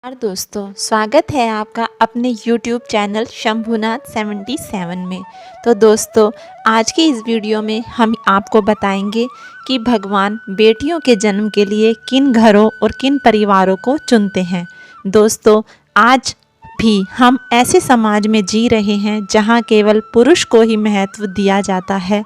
और दोस्तों स्वागत है आपका अपने YouTube चैनल शंभुनाथ 77 में। तो दोस्तों आज की इस वीडियो में हम आपको बताएंगे कि भगवान बेटियों के जन्म के लिए किन घरों और किन परिवारों को चुनते हैं। दोस्तों आज भी हम ऐसे समाज में जी रहे हैं जहां केवल पुरुष को ही महत्व दिया जाता है।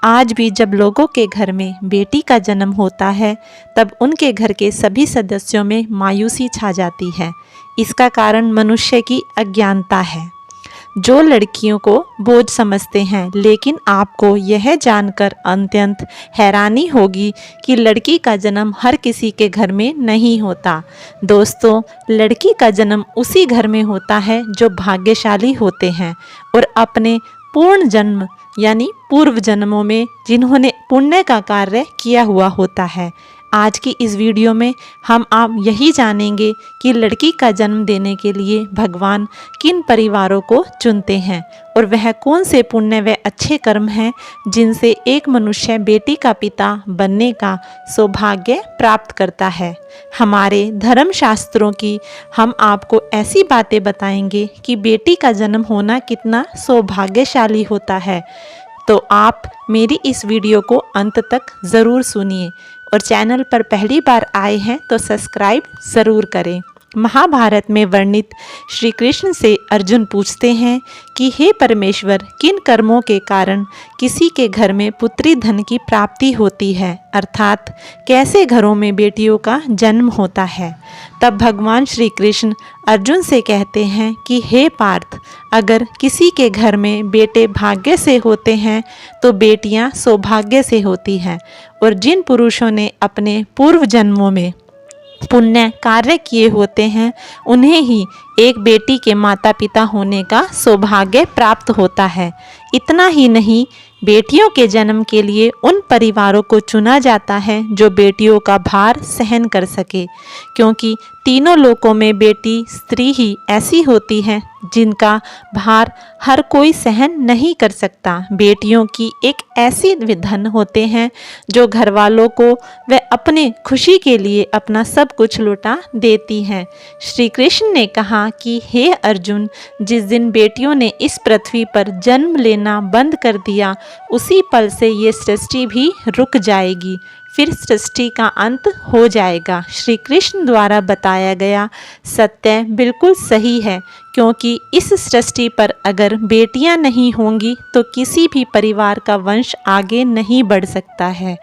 आज भी जब लोगों के घर में बेटी का जन्म होता है तब उनके घर के सभी सदस्यों में मायूसी छा जाती है। इसका कारण मनुष्य की अज्ञानता है जो लड़कियों को बोझ समझते हैं। लेकिन आपको यह जानकर अत्यंत हैरानी होगी कि लड़की का जन्म हर किसी के घर में नहीं होता। दोस्तों लड़की का जन्म उसी घर में होता है जो भाग्यशाली होते हैं और अपने पूर्ण जन्म यानी पूर्व जन्मों में जिन्होंने पुण्य का कार्य किया हुआ होता है। आज की इस वीडियो में हम आप यही जानेंगे कि लड़की का जन्म देने के लिए भगवान किन परिवारों को चुनते हैं और वह कौन से पुण्य व अच्छे कर्म हैं जिनसे एक मनुष्य बेटी का पिता बनने का सौभाग्य प्राप्त करता है। हमारे धर्म शास्त्रों की हम आपको ऐसी बातें बताएंगे कि बेटी का जन्म होना कितना सौभाग्यशाली होता है। तो आप मेरी इस वीडियो को अंत तक ज़रूर सुनिए और चैनल पर पहली बार आए हैं तो सब्सक्राइब ज़रूर करें। महाभारत में वर्णित श्री कृष्ण से अर्जुन पूछते हैं कि हे परमेश्वर, किन कर्मों के कारण किसी के घर में पुत्री धन की प्राप्ति होती है, अर्थात कैसे घरों में बेटियों का जन्म होता है। तब भगवान श्री कृष्ण अर्जुन से कहते हैं कि हे पार्थ, अगर किसी के घर में बेटे भाग्य से होते हैं तो बेटियां सौभाग्य से होती हैं, और जिन पुरुषों ने अपने पूर्व जन्मों में पुण्य कार्य किए होते हैं उन्हें ही एक बेटी के माता पिता होने का सौभाग्य प्राप्त होता है। इतना ही नहीं, बेटियों के जन्म के लिए उन परिवारों को चुना जाता है जो बेटियों का भार सहन कर सके, क्योंकि तीनों लोकों में बेटी स्त्री ही ऐसी होती है जिनका भार हर कोई सहन नहीं कर सकता। बेटियों की एक ऐसी धन होते हैं जो घर वालों को वे अपने खुशी के लिए अपना सब कुछ लौटा देती हैं। श्री कृष्ण ने कहा कि हे अर्जुन, जिस दिन बेटियों ने इस पृथ्वी पर जन्म लेना बंद कर दिया उसी पल से ये सृष्टि भी रुक जाएगी, फिर सृष्टि का अंत हो जाएगा। श्री कृष्ण द्वारा बताया गया सत्य बिल्कुल सही है, क्योंकि इस सृष्टि पर अगर बेटियां नहीं होंगी तो किसी भी परिवार का वंश आगे नहीं बढ़ सकता है।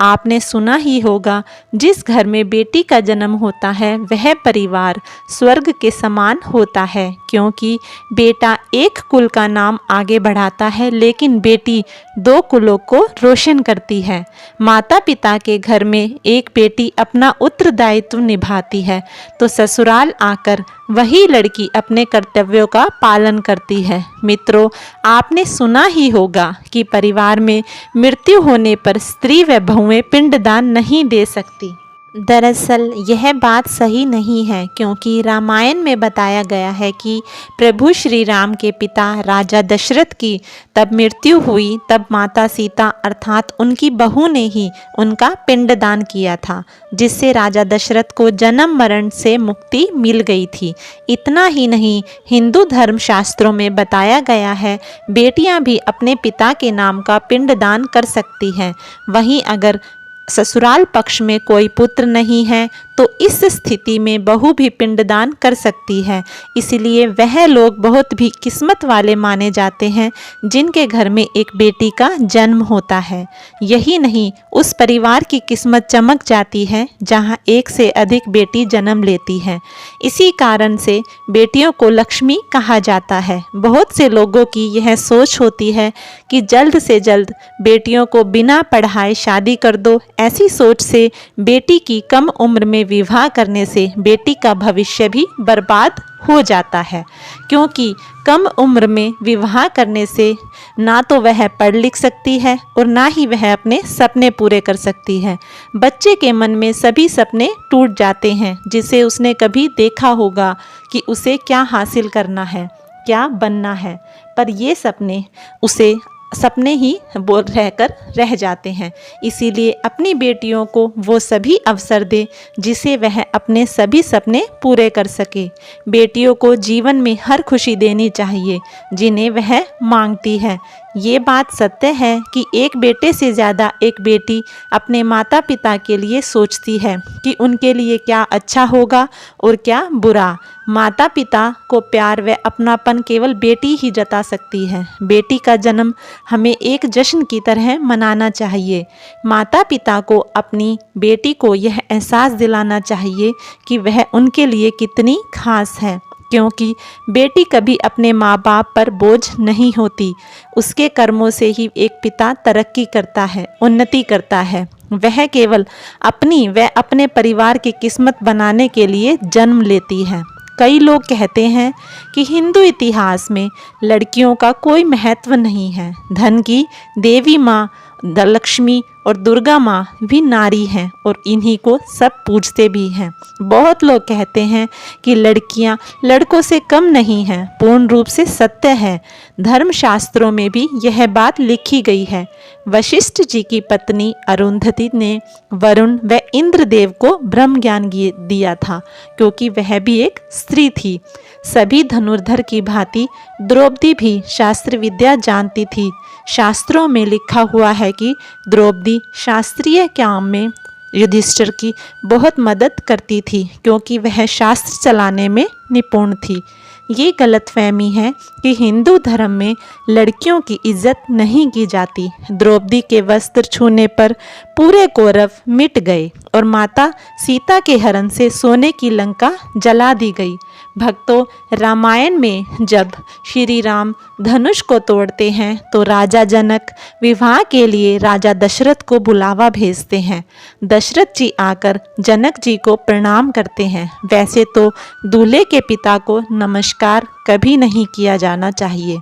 आपने सुना ही होगा, जिस घर में बेटी का जन्म होता है वह परिवार स्वर्ग के समान होता है, क्योंकि बेटा एक कुल का नाम आगे बढ़ाता है लेकिन बेटी दो कुलों को रोशन करती है। माता पिता के घर में एक बेटी अपना उत्तरदायित्व निभाती है तो ससुराल आकर वही लड़की अपने कर्तव्यों का पालन करती है। मित्रों, आपने सुना ही होगा कि परिवार में मृत्यु होने पर स्त्री व बहुएं पिंडदान नहीं दे सकती। दरअसल यह बात सही नहीं है, क्योंकि रामायण में बताया गया है कि प्रभु श्री राम के पिता राजा दशरथ की तब मृत्यु हुई तब माता सीता अर्थात उनकी बहू ने ही उनका पिंडदान किया था, जिससे राजा दशरथ को जन्म मरण से मुक्ति मिल गई थी। इतना ही नहीं, हिंदू धर्म शास्त्रों में बताया गया है बेटियां भी अपने पिता के नाम का पिंडदान कर सकती हैं। वहीं अगर ससुराल पक्ष में कोई पुत्र नहीं है तो इस स्थिति में बहू भी पिंडदान कर सकती है। इसलिए वह लोग बहुत भी किस्मत वाले माने जाते हैं जिनके घर में एक बेटी का जन्म होता है। यही नहीं, उस परिवार की किस्मत चमक जाती है जहां एक से अधिक बेटी जन्म लेती हैं। इसी कारण से बेटियों को लक्ष्मी कहा जाता है। बहुत से लोगों की यह सोच होती है कि जल्द से जल्द बेटियों को बिना पढ़ाए शादी कर दो। ऐसी सोच से बेटी की कम उम्र में विवाह करने से बेटी का भविष्य भी बर्बाद हो जाता है, क्योंकि कम उम्र में विवाह करने से ना तो वह पढ़ लिख सकती है और ना ही वह अपने सपने पूरे कर सकती है। बच्चे के मन में सभी सपने टूट जाते हैं जिसे उसने कभी देखा होगा कि उसे क्या हासिल करना है, क्या बनना है, पर ये सपने उसे सपने ही बोल रहकर रह जाते हैं। इसीलिए अपनी बेटियों को वो सभी अवसर दे जिसे वह अपने सभी सपने पूरे कर सके। बेटियों को जीवन में हर खुशी देनी चाहिए जिन्हें वह मांगती है। ये बात सत्य है कि एक बेटे से ज़्यादा एक बेटी अपने माता पिता के लिए सोचती है कि उनके लिए क्या अच्छा होगा और क्या बुरा। माता पिता को प्यार व अपनापन केवल बेटी ही जता सकती है। बेटी का जन्म हमें एक जश्न की तरह मनाना चाहिए। माता पिता को अपनी बेटी को यह एहसास दिलाना चाहिए कि वह उनके लिए कितनी खास है, क्योंकि बेटी कभी अपने माँ बाप पर बोझ नहीं होती। उसके कर्मों से ही एक पिता तरक्की करता है, उन्नति करता है। वह केवल अपनी व अपने परिवार की किस्मत बनाने के लिए जन्म लेती है। कई लोग कहते हैं कि हिंदू इतिहास में लड़कियों का कोई महत्व नहीं है। धन की देवी माँ लक्ष्मी और दुर्गा माँ भी नारी हैं और इन्हीं को सब पूजते भी हैं। बहुत लोग कहते हैं कि लड़कियाँ लड़कों से कम नहीं हैं। पूर्ण रूप से सत्य है। धर्मशास्त्रों में भी यह बात लिखी गई है। वशिष्ठ जी की पत्नी अरुंधति ने वरुण व इंद्रदेव को ब्रह्म ज्ञान दिया था, क्योंकि वह भी एक स्त्री थी। सभी धनुर्धर की भांति द्रौपदी भी शास्त्र विद्या जानती थी। शास्त्रों में लिखा हुआ है कि द्रौपदी शास्त्रीय काम में युधिष्ठिर की बहुत मदद करती थी, क्योंकि वह शास्त्र चलाने में निपुण थी। ये गलतफहमी है कि हिंदू धर्म में लड़कियों की इज्जत नहीं की जाती। द्रौपदी के वस्त्र छूने पर पूरे कौरव मिट गए और माता सीता के हरण से सोने की लंका जला दी गई। भक्तों, रामायण में जब श्री राम धनुष को तोड़ते हैं तो राजा जनक विवाह के लिए राजा दशरथ को बुलावा भेजते हैं। दशरथ जी आकर जनक जी को प्रणाम करते हैं। वैसे तो दूल्हे के पिता को नमस्कार कभी नहीं किया जाना चाहिए,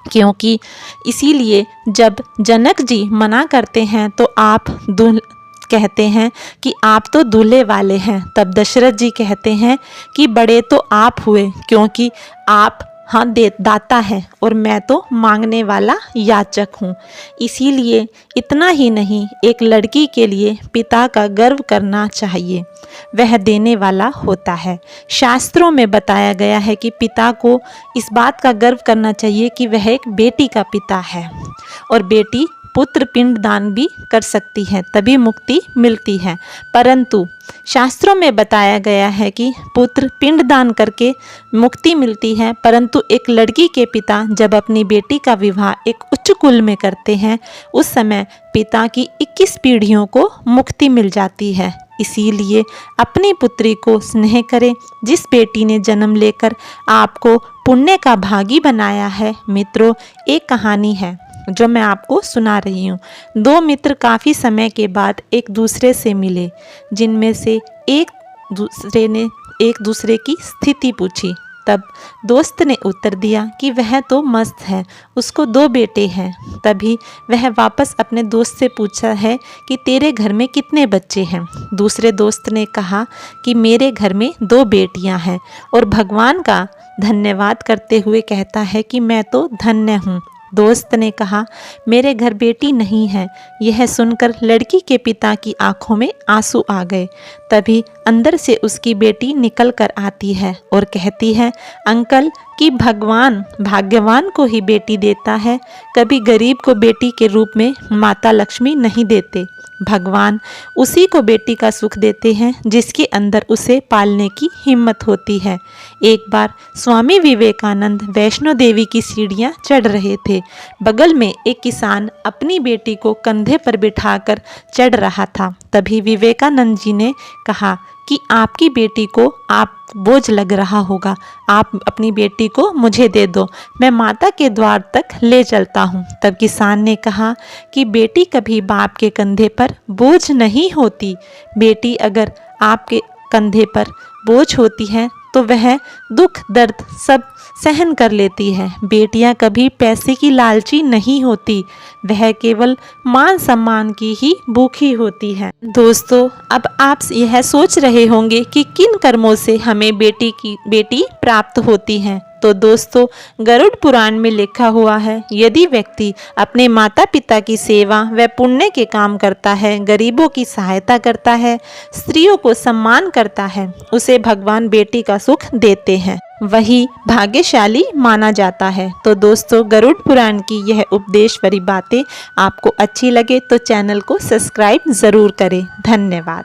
क्योंकि इसीलिए जब जनक जी मना करते हैं तो आप कहते हैं कि आप तो दूल्हे वाले हैं। तब दशरथ जी कहते हैं कि बड़े तो आप हुए, क्योंकि आप दाता है और मैं तो मांगने वाला याचक हूँ। इसीलिए इतना ही नहीं, एक लड़की के लिए पिता का गर्व करना चाहिए। वह देने वाला होता है। शास्त्रों में बताया गया है कि पिता को इस बात का गर्व करना चाहिए कि वह एक बेटी का पिता है, और बेटी पुत्र पिंड दान भी कर सकती है, तभी मुक्ति मिलती है। परंतु शास्त्रों में बताया गया है कि पुत्र पिंड दान करके मुक्ति मिलती है, परंतु एक लड़की के पिता जब अपनी बेटी का विवाह एक उच्च कुल में करते हैं, उस समय पिता की 21 पीढ़ियों को मुक्ति मिल जाती है। इसीलिए अपनी पुत्री को स्नेह करें, जिस बेटी ने जन्म लेकर आपको पुण्य का भागी बनाया है। मित्रों, एक कहानी है जो मैं आपको सुना रही हूँ। दो मित्र काफ़ी समय के बाद एक दूसरे से मिले, जिनमें से एक दूसरे ने एक दूसरे की स्थिति पूछी। तब दोस्त ने उत्तर दिया कि वह तो मस्त है, उसको 2 बेटे हैं। तभी वह वापस अपने दोस्त से पूछा है कि तेरे घर में कितने बच्चे हैं। दूसरे दोस्त ने कहा कि मेरे घर में 2 बेटियां हैं, और भगवान का धन्यवाद करते हुए कहता है कि मैं तो धन्य हूँ। दोस्त ने कहा मेरे घर बेटी नहीं है। यह सुनकर लड़की के पिता की आंखों में आंसू आ गए। तभी अंदर से उसकी बेटी निकल कर आती है और कहती है, अंकल, कि भगवान भाग्यवान को ही बेटी देता है, कभी गरीब को बेटी के रूप में माता लक्ष्मी नहीं देते। भगवान उसी को बेटी का सुख देते हैं जिसके अंदर उसे पालने की हिम्मत होती है। एक बार स्वामी विवेकानंद वैष्णो देवी की सीढ़ियाँ चढ़ रहे थे। बगल में एक किसान अपनी बेटी को कंधे पर बिठाकर चढ़ रहा था। तभी विवेकानंद जी ने कहा कि आपकी बेटी को आप बोझ लग रहा होगा, आप अपनी बेटी को मुझे दे दो, मैं माता के द्वार तक ले चलता हूँ। तब किसान ने कहा कि बेटी कभी बाप के कंधे पर बोझ नहीं होती। बेटी अगर आपके कंधे पर बोझ होती है तो वह दुख दर्द सब सहन कर लेती है। बेटियां कभी पैसे की लालची नहीं होती, वह केवल मान सम्मान की ही भूखी होती है। दोस्तों, अब आप यह सोच रहे होंगे कि किन कर्मों से हमें बेटी प्राप्त होती है। तो दोस्तों गरुड़ पुराण में लिखा हुआ है, यदि व्यक्ति अपने माता पिता की सेवा व पुण्य के काम करता है, गरीबों की सहायता करता है, स्त्रियों को सम्मान करता है, उसे भगवान बेटी का सुख देते हैं, वही भाग्यशाली माना जाता है। तो दोस्तों गरुड़ पुराण की यह उपदेशभरी बातें आपको अच्छी लगे तो चैनल को सब्सक्राइब ज़रूर करें। धन्यवाद।